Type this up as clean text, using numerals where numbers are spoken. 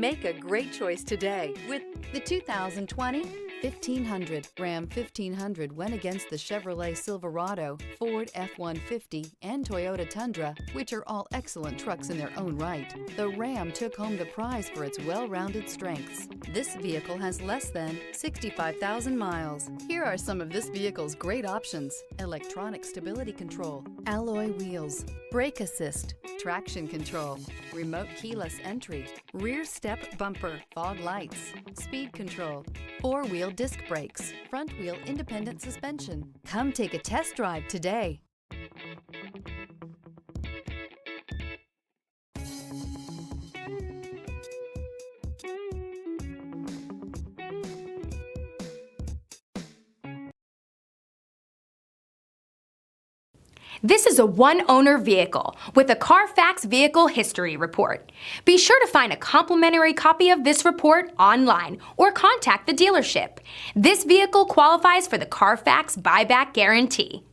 Make a great choice today with the 2020 1500. Ram 1500 went against the Chevrolet Silverado, Ford F-150, and Toyota Tundra, which are all excellent trucks in their own right. The Ram took home the prize for its well-rounded strengths. This vehicle has less than 65,000 miles. Here are some of this vehicle's great options: electronic stability control, alloy wheels, brake assist, traction control, remote keyless entry, rear step bumper, fog lights, speed control, four-wheel disc brakes, front-wheel independent suspension. Come take a test drive today. This is a one-owner vehicle with a CARFAX Vehicle History Report. Be sure to find a complimentary copy of this report online or contact the dealership. This vehicle qualifies for the CARFAX Buyback Guarantee.